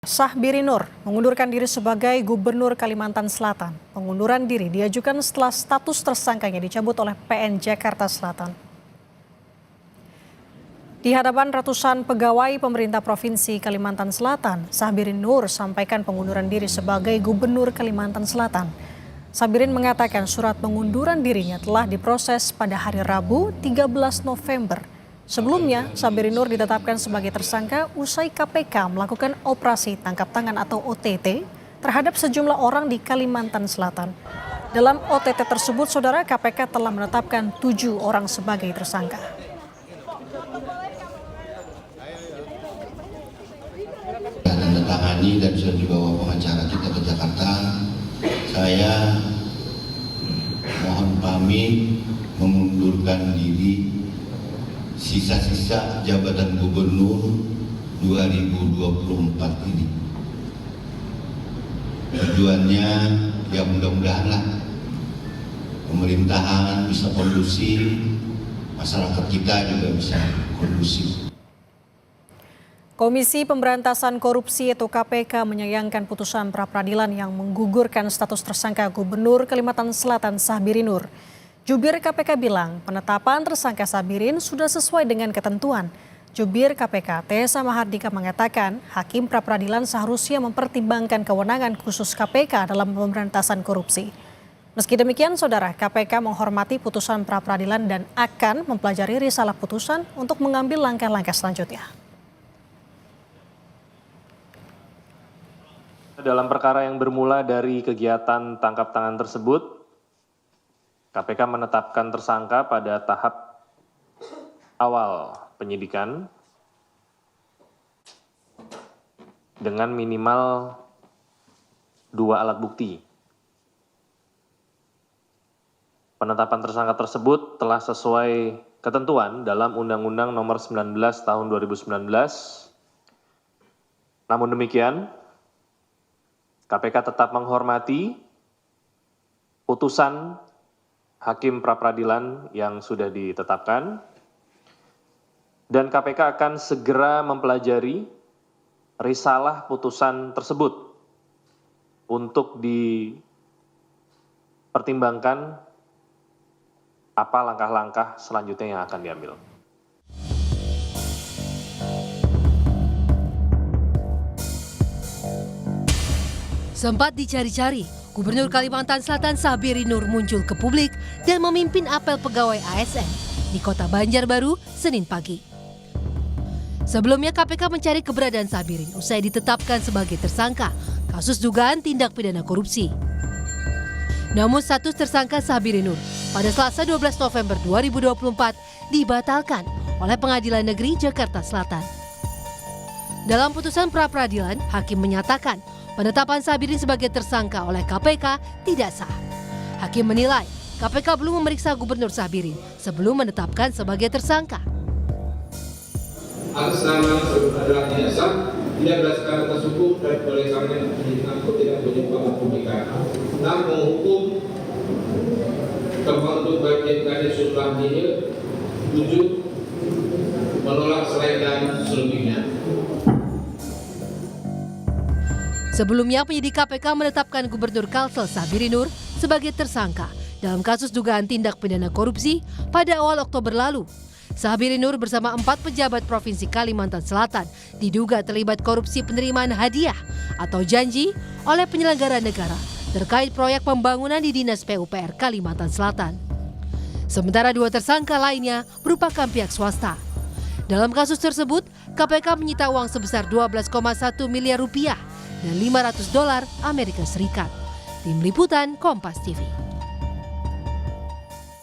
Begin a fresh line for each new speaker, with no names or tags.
Syahbiri Nur mengundurkan diri sebagai Gubernur Kalimantan Selatan. Pengunduran diri diajukan setelah status tersangkanya dicabut oleh PN Jakarta Selatan. Di hadapan ratusan pegawai pemerintah Provinsi Kalimantan Selatan, Syahbiri Nur sampaikan pengunduran diri sebagai Gubernur Kalimantan Selatan. Syahbiri mengatakan surat pengunduran dirinya telah diproses pada hari Rabu 13 November. Sebelumnya, Syahbiri Nur ditetapkan sebagai tersangka usai KPK melakukan operasi tangkap tangan atau OTT terhadap sejumlah orang di Kalimantan Selatan. Dalam OTT tersebut, saudara, KPK telah menetapkan 7 orang sebagai tersangka.
Tangani dan sudah dibawa pengacara kita ke Jakarta. Saya mohon pamit mengundurkan diri sisa-sisa jabatan gubernur 2024 ini. Tujuannya ya mudah-mudahanlah pemerintahan bisa kondusif, masyarakat kita juga bisa kondusif.
Komisi Pemberantasan Korupsi atau KPK menyayangkan putusan pra-peradilan yang menggugurkan status tersangka Gubernur Kalimantan Selatan Syahbiri Nur. Jubir KPK bilang penetapan tersangka Syahbiri sudah sesuai dengan ketentuan. Jubir KPK Tessa Mahardika mengatakan hakim pra-peradilan seharusnya mempertimbangkan kewenangan khusus KPK dalam pemberantasan korupsi. Meski demikian, saudara, KPK menghormati putusan pra-peradilan dan akan mempelajari risalah putusan untuk mengambil langkah-langkah selanjutnya.
Dalam perkara yang bermula dari kegiatan tangkap tangan tersebut, KPK menetapkan tersangka pada tahap awal penyidikan dengan minimal 2 alat bukti. Penetapan tersangka tersebut telah sesuai ketentuan dalam Undang-Undang Nomor 19 Tahun 2019. Namun demikian, KPK tetap menghormati putusan hakim pra-peradilan yang sudah ditetapkan, dan KPK akan segera mempelajari risalah putusan tersebut untuk dipertimbangkan apa langkah-langkah selanjutnya yang akan diambil.
Sempat dicari-cari, Gubernur Kalimantan Selatan Syahbiri Nur muncul ke publik dan memimpin apel pegawai ASN di Kota Banjarbaru Senin pagi. Sebelumnya KPK mencari keberadaan Syahbiri usai ditetapkan sebagai tersangka kasus dugaan tindak pidana korupsi. Namun status tersangka Syahbiri Nur pada Selasa 12 November 2024 dibatalkan oleh Pengadilan Negeri Jakarta Selatan. Dalam putusan pra-peradilan, hakim menyatakan penetapan Syahbiri sebagai tersangka oleh KPK tidak sah. Hakim menilai KPK belum memeriksa Gubernur Syahbiri sebelum menetapkan sebagai tersangka.
Atas nama adalah tidak sah, tidak berdasarkan atas hukum dan oleh karena penyidikan itu tidak menyebabkan pemeriksaan. Namun hukum terbentuk bagian kadis sudah tujuh menolak selain dan selebihnya.
Sebelumnya, penyidik KPK menetapkan Gubernur Kalsel Syahbiri Nur sebagai tersangka dalam kasus dugaan tindak pidana korupsi pada awal Oktober lalu. Syahbiri Nur bersama 4 pejabat Provinsi Kalimantan Selatan diduga terlibat korupsi penerimaan hadiah atau janji oleh penyelenggara negara terkait proyek pembangunan di Dinas PUPR Kalimantan Selatan. Sementara 2 tersangka lainnya merupakan pihak swasta. Dalam kasus tersebut, KPK menyita uang sebesar 12,1 miliar rupiah dan $500 Amerika Serikat. Tim Liputan Kompas TV.